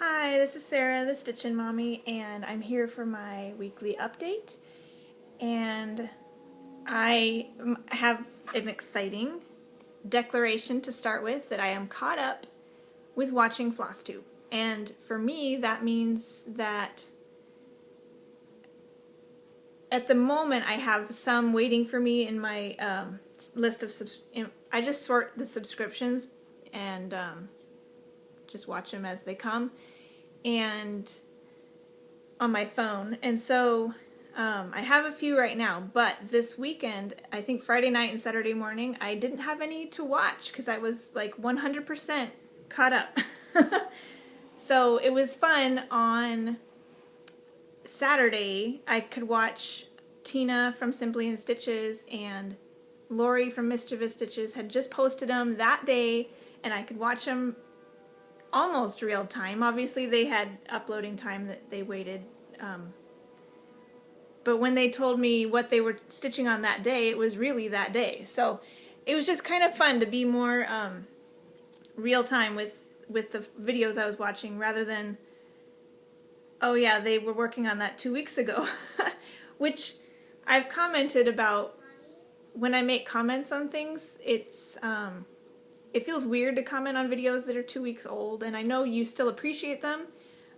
Hi, this is Sarah, the Stitchin' Mommy, and I'm here for my weekly update. And I have an exciting declaration to start with that I am caught up with watching Flosstube. And for me, that means that at the moment I have some waiting for me in my list of I just sort the subscriptions and just watch them as they come and on my phone, and so I have a few right now, but this weekend, I think Friday night and Saturday morning, I didn't have any to watch because I was like 100% caught up. So it was fun. On Saturday I could watch Tina from Simply in Stitches and Lori from Mischievous Stitches had just posted them that day, and I could watch them almost real time. Obviously they had uploading time that they waited, but when they told me what they were stitching on that day, it was really that day. So it was just kind of fun to be more real time with the videos I was watching, rather than, oh yeah, they were working on that 2 weeks ago. Which I've commented about. When I make comments on things, it feels weird to comment on videos that are 2 weeks old, and I know you still appreciate them,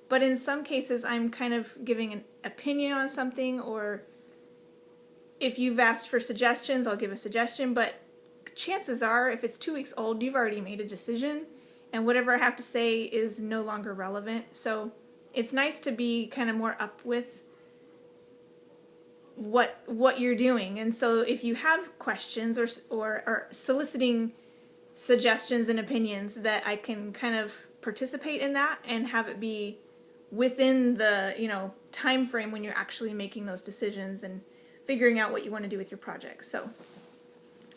but in some cases I'm kind of giving an opinion on something, or if you've asked for suggestions, I'll give a suggestion, but chances are if it's 2 weeks old, you've already made a decision, and whatever I have to say is no longer relevant. So it's nice to be kind of more up with what you're doing, and so if you have questions or soliciting suggestions and opinions, that I can kind of participate in that and have it be within the, time frame when you're actually making those decisions and figuring out what you want to do with your project. So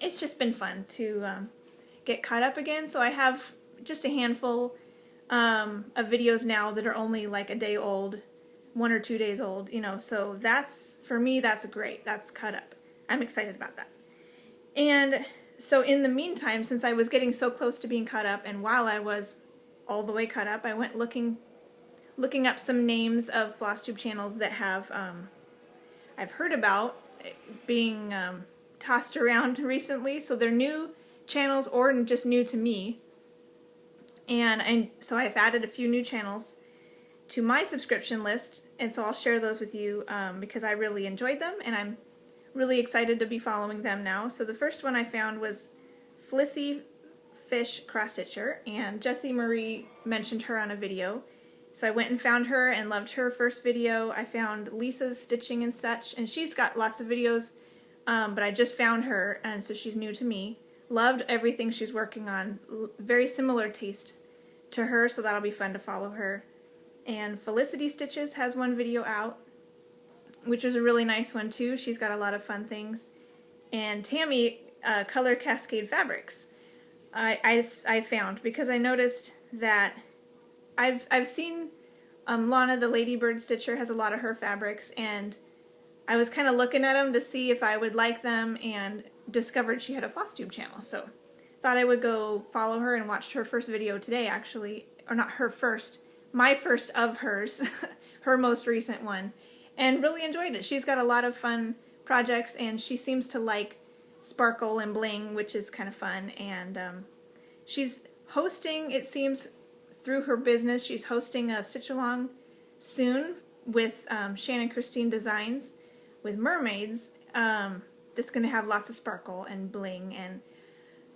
it's just been fun to get caught up again. So I have just a handful of videos now that are only like a day old, 1 or 2 days old, so that's, for me, that's great. That's caught up. I'm excited about that. And so in the meantime, since I was getting so close to being caught up, and while I was all the way caught up, I went looking up some names of Flosstube channels that have I've heard about being tossed around recently. So they're new channels or just new to me, and so I've added a few new channels to my subscription list, and so I'll share those with you because I really enjoyed them, and I'm really excited to be following them now. So the first one I found was Flissy Fish Cross Stitcher, and Jessie Marie mentioned her on a video. So I went and found her and loved her first video. I found Lisa's Stitching and Such, and she's got lots of videos, but I just found her, and so she's new to me. Loved everything she's working on. Very similar taste to her, so that'll be fun to follow her. And Felicity Stitches has one video out, which was a really nice one too. She's got a lot of fun things. And Tammy, Color Cascade Fabrics, I found, because I noticed that I've seen Lana the Ladybird Stitcher has a lot of her fabrics, and I was kind of looking at them to see if I would like them, and discovered she had a Flosstube channel. So thought I would go follow her, and watched her first video today, actually, or not her first, my first of hers, her most recent one, and really enjoyed it. She's got a lot of fun projects, and she seems to like sparkle and bling, which is kind of fun. And she's hosting, it seems, through her business, she's hosting a stitch along soon with Shannon Christine Designs with mermaids, that's going to have lots of sparkle and bling. And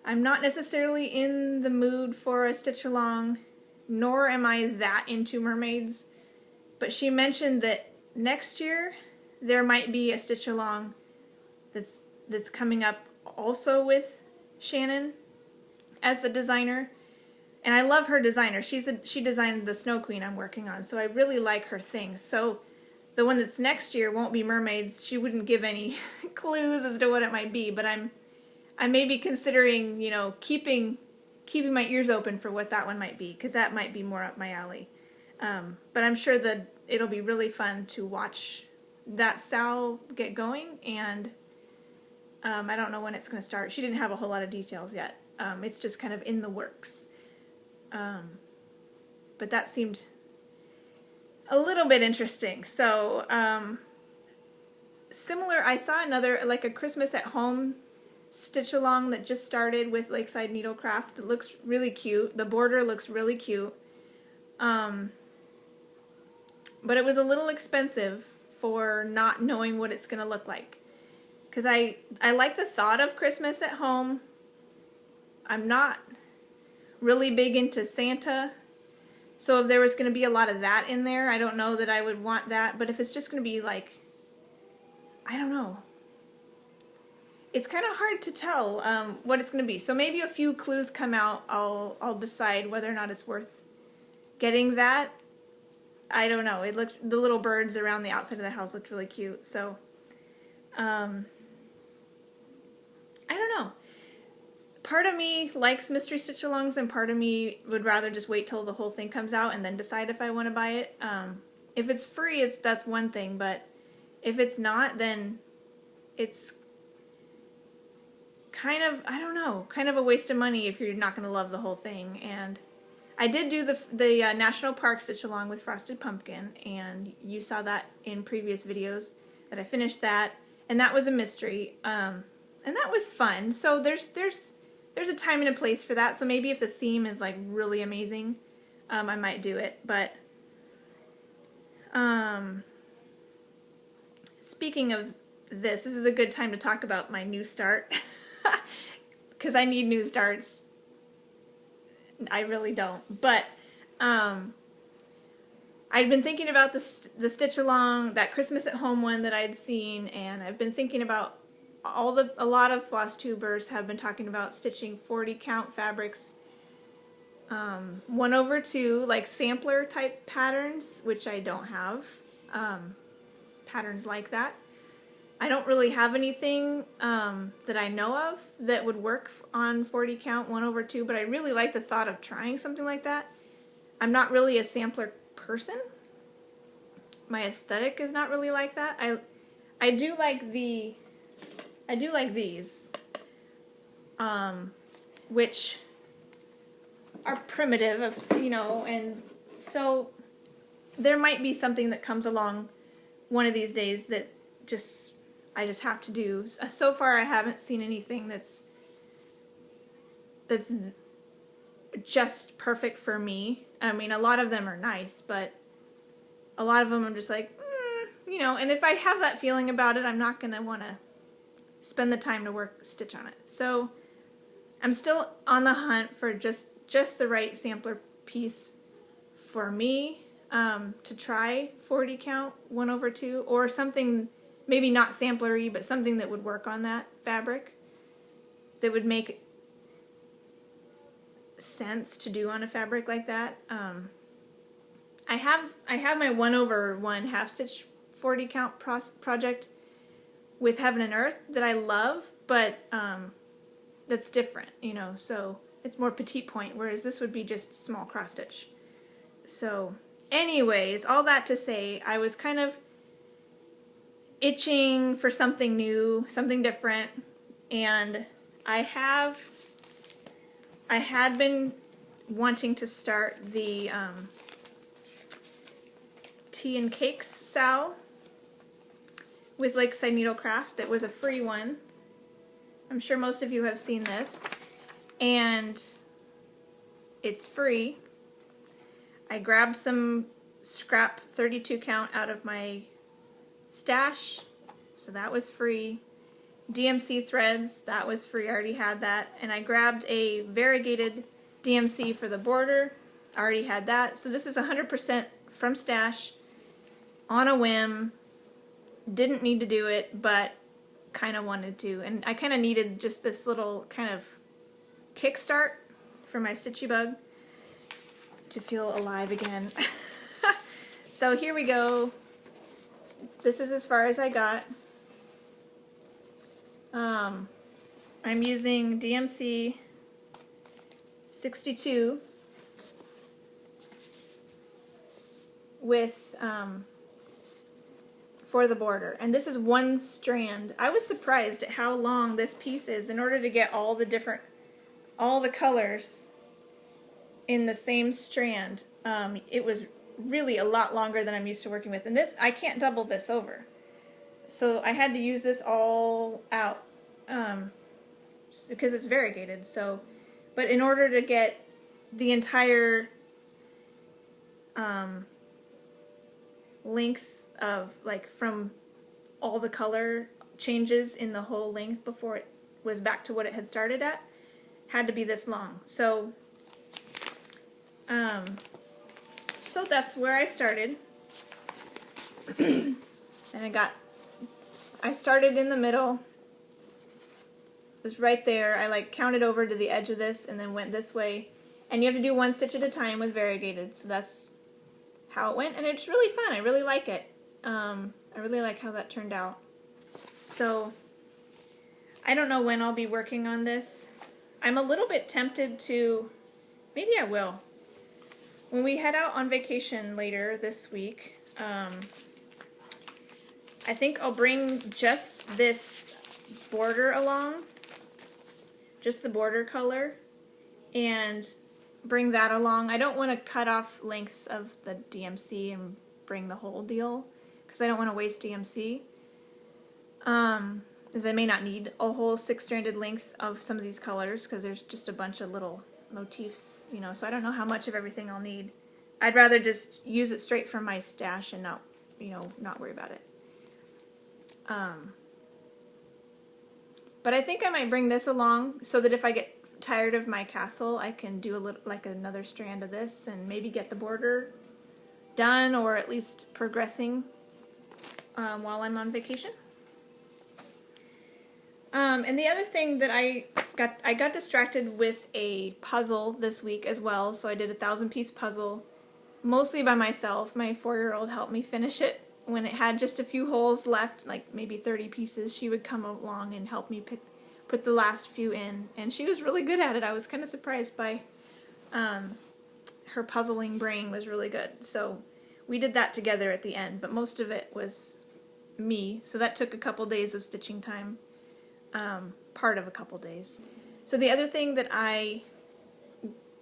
I'm not necessarily in the mood for a stitch along, nor am I that into mermaids, but she mentioned that next year there might be a stitch along that's coming up also with Shannon as the designer, and I love her designer. She designed the Snow Queen I'm working on, so I really like her things. So the one that's next year won't be mermaids. She wouldn't give any clues as to what it might be, but I may be considering, keeping my ears open for what that one might be, because that might be more up my alley. But I'm sure that it'll be really fun to watch that Sal get going, and I don't know when it's going to start. She didn't have a whole lot of details yet. It's just kind of in the works. But that seemed a little bit interesting. So, similar, I saw another, like a Christmas at Home stitch along that just started with Lakeside Needlecraft. It looks really cute. The border looks really cute. But it was a little expensive for not knowing what it's going to look like. Because I like the thought of Christmas at home. I'm not really big into Santa. So if there was going to be a lot of that in there, I don't know that I would want that. But if it's just going to be like, I don't know. It's kind of hard to tell what it's going to be. So maybe a few clues come out. I'll decide whether or not it's worth getting that. I don't know. It looked, the little birds around the outside of the house looked really cute. So, I don't know. Part of me likes mystery stitch-alongs, and part of me would rather just wait till the whole thing comes out and then decide if I want to buy it. If it's free, that's one thing, but if it's not, then it's kind of, I don't know, kind of a waste of money if you're not going to love the whole thing. And I did do the National Park stitch-along with Frosted Pumpkin, and you saw that in previous videos that I finished that, and that was a mystery, and that was fun. So there's a time and a place for that. So maybe if the theme is like really amazing, I might do it. But speaking of this is a good time to talk about my new start, because I need new starts. I really don't. But I'd been thinking about the stitch along, that Christmas at Home one that I'd seen, and I've been thinking about a lot of floss tubers have been talking about stitching 40 count fabrics, 1/2, like sampler type patterns, which I don't have patterns like that. I don't really have anything that I know of that would work on 40 count 1/2, but I really like the thought of trying something like that. I'm not really a sampler person. My aesthetic is not really like that. I do like these, which are primitive, and so there might be something that comes along one of these days that I just have to do. So far I haven't seen anything that's just perfect for me. I mean, a lot of them are nice, but a lot of them I'm just like, and if I have that feeling about it, I'm not going to want to spend the time to stitch on it. So I'm still on the hunt for just the right sampler piece for me to try 40 count 1/2, or something maybe not samplery, but something that would work on that fabric, that would make sense to do on a fabric like that. I have my 1/1 half stitch 40 count project with Heaven and Earth that I love, but that's different, so it's more petite point, whereas this would be just small cross stitch. So anyways, all that to say, I was kind of itching for something new, something different, and I had been wanting to start the Tea and Cakes Sal with Lakeside Needlecraft. That was a free one. I'm sure most of you have seen this, and it's free. I grabbed some scrap 32 count out of my stash, so that was free. DMC threads, that was free, I already had that. And I grabbed a variegated DMC for the border, I already had that. So this is 100% from stash, on a whim. Didn't need to do it, but kind of wanted to. And I kind of needed just this little kind of kickstart for my Stitchy Bug to feel alive again. So here we go. This is as far as I got. I'm using DMC 62 with for the border, and this is one strand. I was surprised at how long this piece is in order to get all the colors in the same strand. It was really a lot longer than I'm used to working with. And this, I can't double this over. So I had to use this all out because it's variegated. So, but in order to get the entire length of, like, from all the color changes in the whole length before it was back to what it had started at, had to be this long. So so that's where I started. And I started in the middle. It was right there. I like counted over to the edge of this and then went this way. And you have to do one stitch at a time with variegated. So that's how it went. And it's really fun. I really like it. I really like how that turned out. So I don't know when I'll be working on this. I'm a little bit tempted to, maybe I will. When we head out on vacation later this week, I think I'll bring just this border along, just the border color, and bring that along. I don't want to cut off lengths of the DMC and bring the whole deal, because I don't want to waste DMC. Because I may not need a whole 6-stranded length of some of these colors, because there's just a bunch of little motifs, you know, so I don't know how much of everything I'll need. I'd rather just use it straight from my stash and not, you know, not worry about it. But I think I might bring this along so that if I get tired of my castle, I can do a little, like another strand of this and maybe get the border done, or at least progressing while I'm on vacation. And the other thing that I got distracted with a puzzle this week as well, so I did a 1,000-piece puzzle, mostly by myself. My 4-year-old helped me finish it when it had just a few holes left, like maybe 30 pieces. She would come along and help me put the last few in, and she was really good at it. I was kind of surprised by her puzzling brain was really good. So we did that together at the end, but most of it was me, so that took a couple days of stitching time. Part of a couple days. So the other thing that I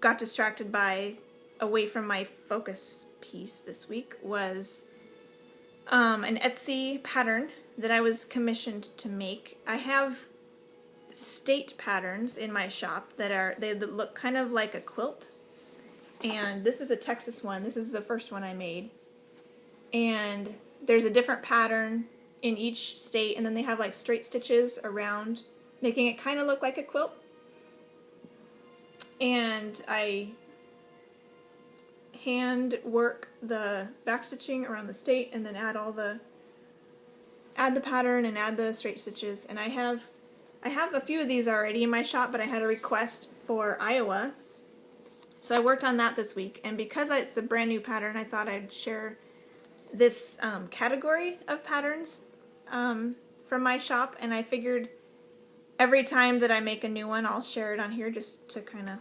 got distracted by away from my focus piece this week was an Etsy pattern that I was commissioned to make. I have state patterns in my shop that look kind of like a quilt, and this is a Texas one. This is the first one I made, and there's a different pattern in each state, and then they have like straight stitches around, making it kind of look like a quilt. And I hand work the back stitching around the state, and then add the pattern and add the straight stitches. And I have a few of these already in my shop, but I had a request for Iowa, so I worked on that this week. And because it's a brand new pattern, I thought I'd share this category of patterns from my shop, and I figured every time that I make a new one, I'll share it on here just to kind of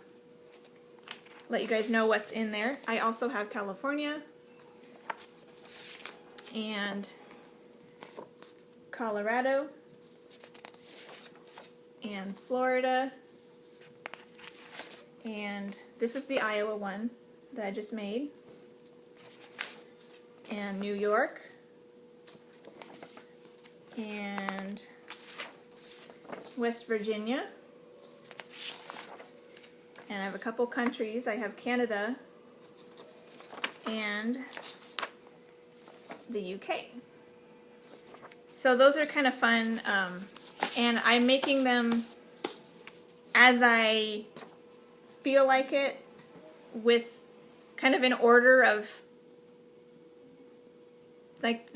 let you guys know what's in there. I also have California and Colorado and Florida, and this is the Iowa one that I just made, and New York, and West Virginia, and I have a couple countries. I have Canada and the UK. So those are kind of fun, and I'm making them as I feel like it, with kind of an order of, like,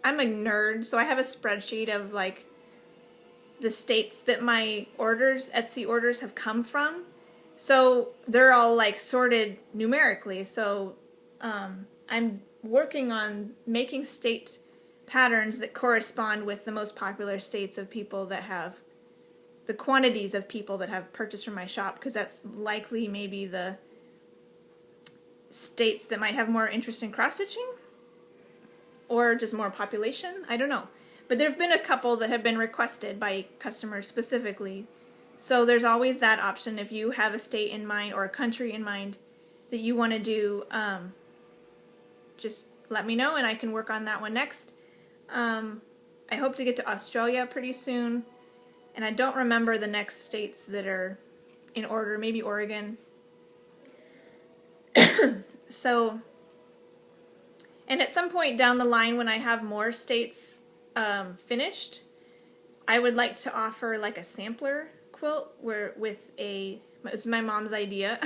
I'm a nerd, so I have a spreadsheet of like the states that my orders, Etsy orders, have come from. So they're all like sorted numerically. So I'm working on making state patterns that correspond with the most popular states of people that have, the quantities of people that have purchased from my shop, because that's likely maybe the states that might have more interest in cross-stitching, or just more population. I don't know. But there have been a couple that have been requested by customers specifically. So there's always that option if you have a state in mind or a country in mind that you want to do just let me know and I can work on that one next. I hope to get to Australia pretty soon, and I don't remember the next states that are in order, maybe Oregon. So, and at some point down the line when I have more states finished, I would like to offer like a sampler quilt it's my mom's idea,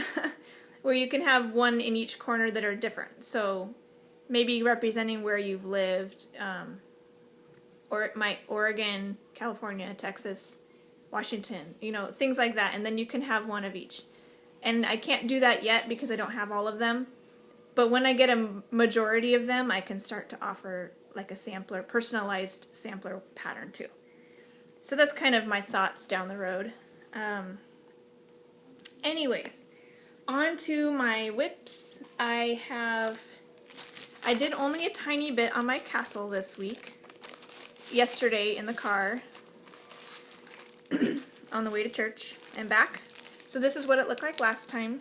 where you can have one in each corner that are different. So maybe representing where you've lived, or it might Oregon, California, Texas, Washington, you know, things like that. And then you can have one of each. And I can't do that yet because I don't have all of them. But when I get a majority of them, I can start to offer like a sampler, personalized sampler pattern too. So that's kind of my thoughts down the road. Anyways, on to my whips. I did only a tiny bit on my castle this week. Yesterday in the car on the way to church and back. So this is what it looked like last time.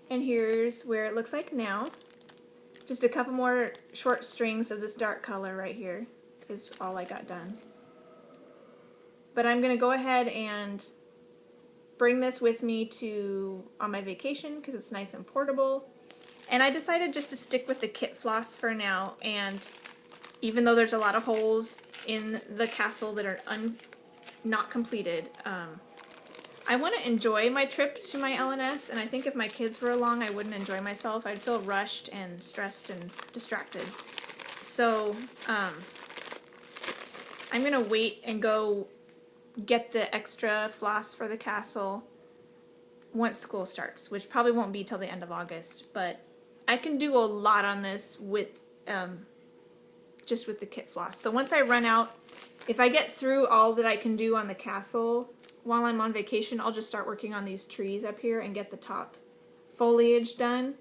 And here's where it looks like now. Just a couple more short strings of this dark color right here is all I got done. But I'm going to go ahead and bring this with me on my vacation because it's nice and portable. And I decided just to stick with the kit floss for now, and even though there's a lot of holes in the castle that are not completed, I want to enjoy my trip to my LNS, and I think if my kids were along I wouldn't enjoy myself. I'd feel rushed and stressed and distracted. So I'm going to wait and go get the extra floss for the castle once school starts, which probably won't be till the end of August, but I can do a lot on this with just with the kit floss. So once I run out, if I get through all that I can do on the castle while I'm on vacation, I'll just start working on these trees up here and get the top foliage done.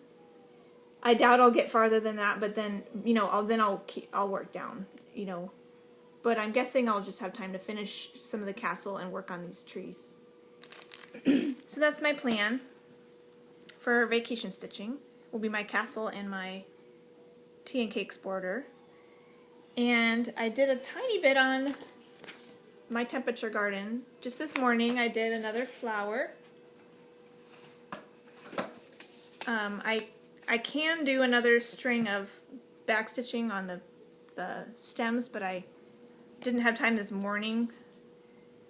I doubt I'll get farther than that, but then, you know, I'll work down, you know. But I'm guessing I'll just have time to finish some of the castle and work on these trees. So that's my plan for vacation stitching. Will be my castle and my tea and cakes border. And I did a tiny bit on my temperature garden. Just this morning I did another flower. I can do another string of backstitching on the stems, but I didn't have time this morning.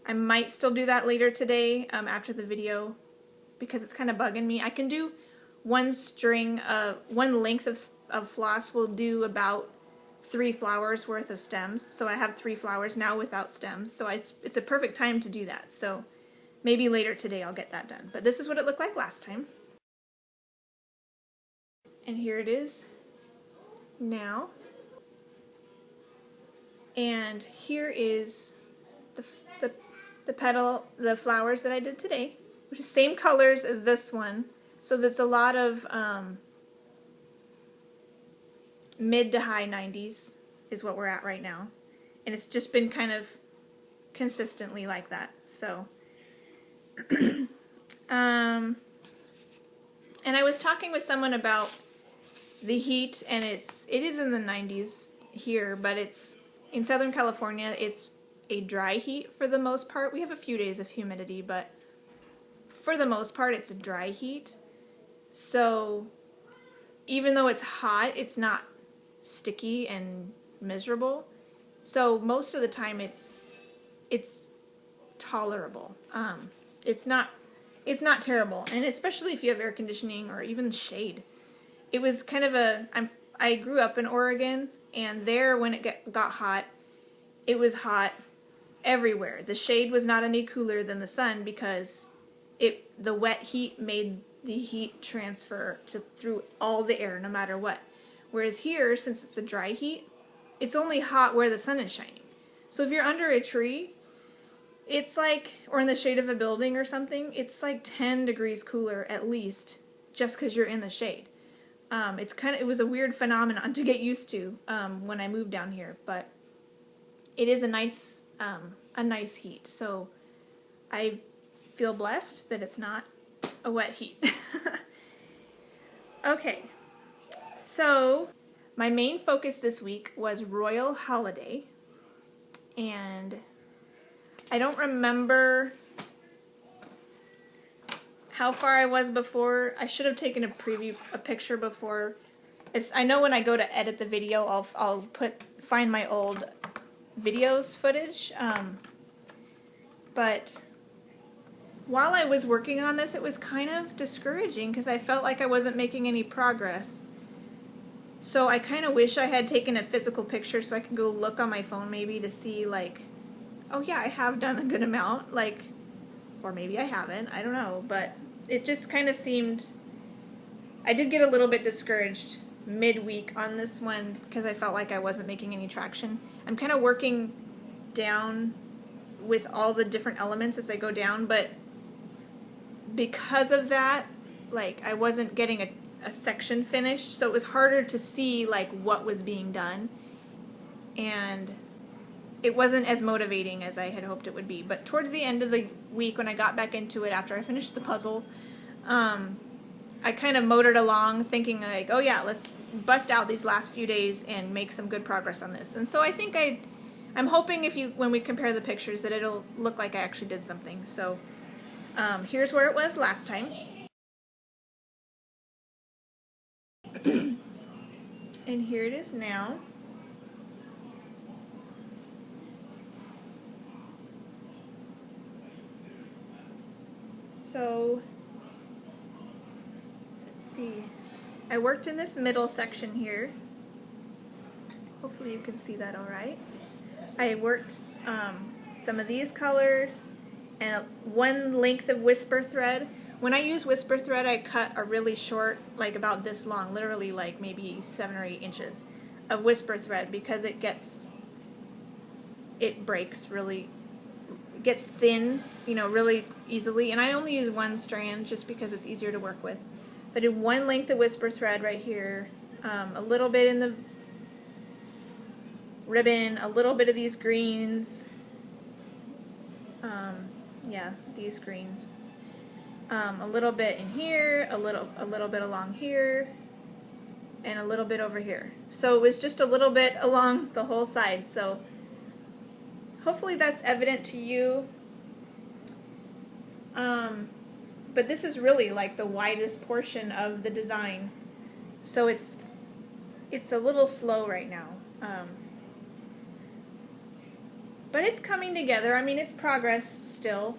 I might still do that later today after the video because it's kind of bugging me. I can do one length of floss will do about 3 flowers worth of stems. So I have 3 flowers now without stems. So it's a perfect time to do that. So maybe later today I'll get that done. But this is what it looked like last time. And here it is now. And here is the flowers that I did today, which is same colors as this one. So that's a lot of mid to high 90s is what we're at right now. And it's just been kind of consistently like that. So, and I was talking with someone about the heat, and it is in the 90s here, but it's in Southern California, it's a dry heat for the most part. We have a few days of humidity, but for the most part, it's a dry heat. So even though it's hot, it's not sticky and miserable. So most of the time, it's tolerable. It's not terrible, and especially if you have air conditioning or even shade. It was kind of I grew up in Oregon, and there when it got hot, it was hot everywhere. The shade was not any cooler than the sun because the wet heat made the heat transfer through all the air no matter what. Whereas here, since it's a dry heat, it's only hot where the sun is shining. So if you're under a tree, it's like, or in the shade of a building or something, it's like 10 degrees cooler at least just because you're in the shade. It was a weird phenomenon to get used to when I moved down here, but it is a nice heat. So I feel blessed that it's not a wet heat. Okay, so my main focus this week was Royal Holiday, and I don't remember how far I was before. I should have taken a picture before. I know when I go to edit the video, I'll find my old videos footage. But while I was working on this, it was kind of discouraging because I felt like I wasn't making any progress. So I kind of wish I had taken a physical picture so I could go look on my phone maybe to see like, oh yeah, I have done a good amount, like, or maybe I haven't, I don't know, but it just kind of seemed, I did get a little bit discouraged midweek on this one because I felt like I wasn't making any traction. I'm kind of working down with all the different elements as I go down, but because of that, like, I wasn't getting a section finished, so it was harder to see like what was being done, and it wasn't as motivating as I had hoped it would be. But towards the end of the week, when I got back into it after I finished the puzzle, I kind of motored along thinking like, oh yeah, let's bust out these last few days and make some good progress on this. And so I think I'm hoping when we compare the pictures that it'll look like I actually did something. So here's where it was last time. And here it is now. So, let's see. I worked in this middle section here. Hopefully you can see that all right. I worked some of these colors and one length of whisper thread. When I use whisper thread, I cut a really short, like about this long, literally like maybe 7 or 8 inches of whisper thread because it breaks really, it gets thin, you know, really easily. And I only use one strand just because it's easier to work with. So I did one length of whisper thread right here, a little bit in the ribbon, a little bit of these greens, yeah, these greens. A little bit in here, a little bit along here, and a little bit over here. So it was just a little bit along the whole side. So hopefully that's evident to you. But this is really like the widest portion of the design. So it's a little slow right now. But it's coming together. I mean, it's progress still.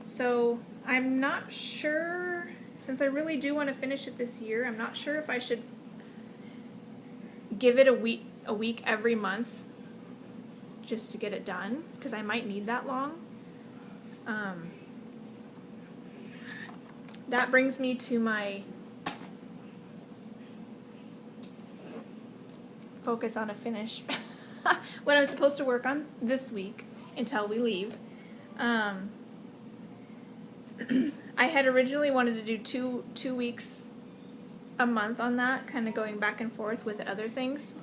So I'm not sure, since I really do want to finish it this year, I'm not sure if I should give it a week every month just to get it done, because I might need that long. That brings me to my focus on a finish. What I'm supposed to work on this week until we leave. I had originally wanted to do two weeks a month on that, kind of going back and forth with other things.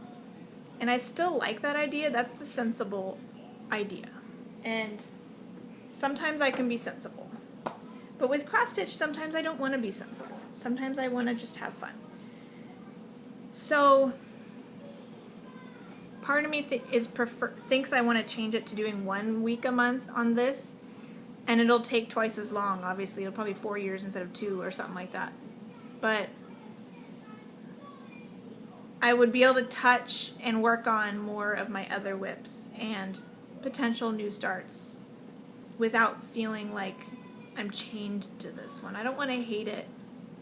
And I still like that idea. That's the sensible idea. And sometimes I can be sensible. But with cross stitch, sometimes I don't want to be sensible. Sometimes I want to just have fun. So part of me thinks I want to change it to doing 1 week a month on this. And it'll take twice as long, obviously. It'll probably be 4 years instead of 2 or something like that. But I would be able to touch and work on more of my other whips and potential new starts without feeling like I'm chained to this one. I don't want to hate it.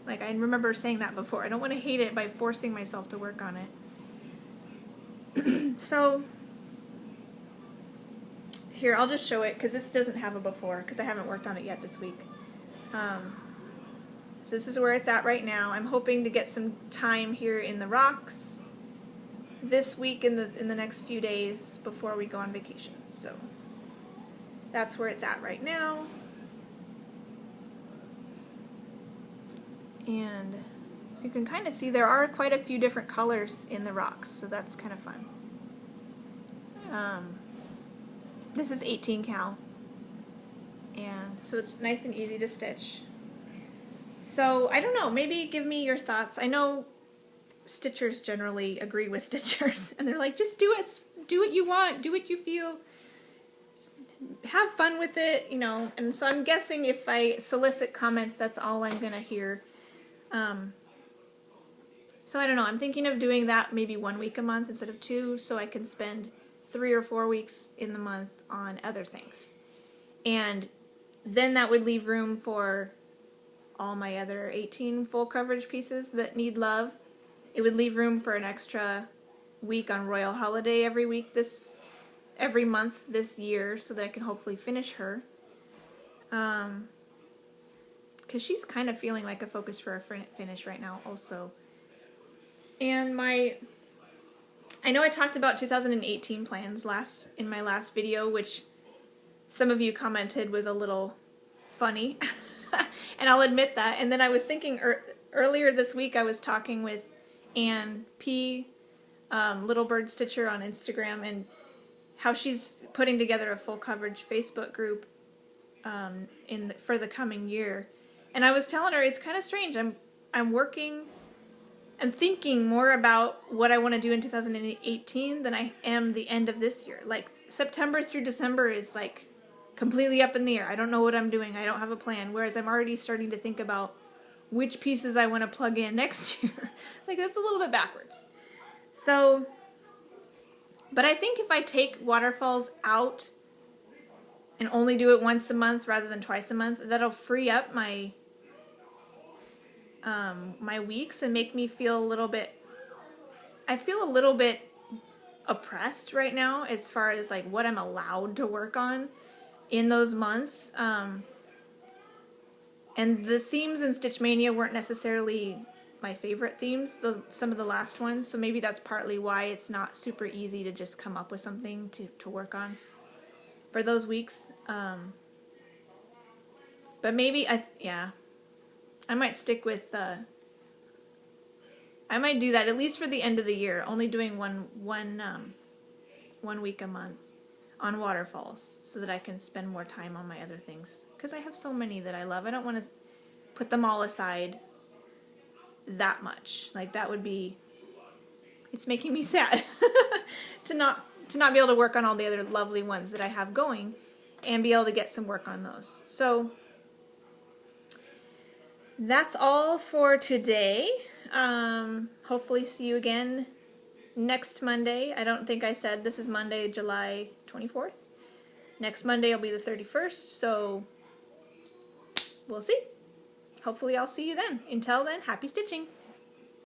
Like, I remember saying that before. I don't want to hate it by forcing myself to work on it. So here, I'll just show it because this doesn't have a before because I haven't worked on it yet this week. So this is where it's at right now. I'm hoping to get some time here in the rocks this week in the next few days before we go on vacation. So that's where it's at right now. And you can kind of see there are quite a few different colors in the rocks, so that's kind of fun. This is 18 cal, and so it's nice and easy to stitch. So I don't know, maybe give me your thoughts. I know stitchers generally agree with stitchers and they're like, just do it, do what you want, do what you feel, have fun with it, you know. And so I'm guessing if I solicit comments, that's all I'm gonna hear. So I don't know, I'm thinking of doing that maybe 1 week a month instead of 2, so I can spend 3 or 4 weeks in the month on other things. And then that would leave room for all my other 18 full coverage pieces that need love. It would leave room for an extra week on Royal Holiday every month this year, so that I can hopefully finish her. Because she's kind of feeling like a focus for a finish right now also. And I know I talked about 2018 plans in my last video, which some of you commented was a little funny. And I'll admit that. And then I was thinking earlier this week I was talking with Ann P, Little Bird Stitcher on Instagram, and how she's putting together a full coverage Facebook group for the coming year. And I was telling her it's kind of strange. I'm thinking more about what I want to do in 2018 than I am the end of this year. Like September through December is like completely up in the air. I don't know what I'm doing. I don't have a plan. Whereas I'm already starting to think about which pieces I want to plug in next year. Like that's a little bit backwards. So, but I think if I take waterfalls out and only do it once a month rather than twice a month, that'll free up my my weeks and make me feel a little bit, I feel a little bit oppressed right now as far as like what I'm allowed to work on in those months. And the themes in Stitch Mania weren't necessarily my favorite themes, some of the last ones, so maybe that's partly why it's not super easy to just come up with something to work on for those weeks. But maybe, I might stick with, I might do that at least for the end of the year, only doing one week a month on waterfalls so that I can spend more time on my other things. Because I have so many that I love. I don't want to put them all aside that much. Like that would be, it's making me sad to not be able to work on all the other lovely ones that I have going and be able to get some work on those. So that's all for today. Hopefully see you again next Monday. I don't think I said this is Monday, July 24th. Next Monday will be the 31st, so we'll see. Hopefully I'll see you then. Until then, happy stitching!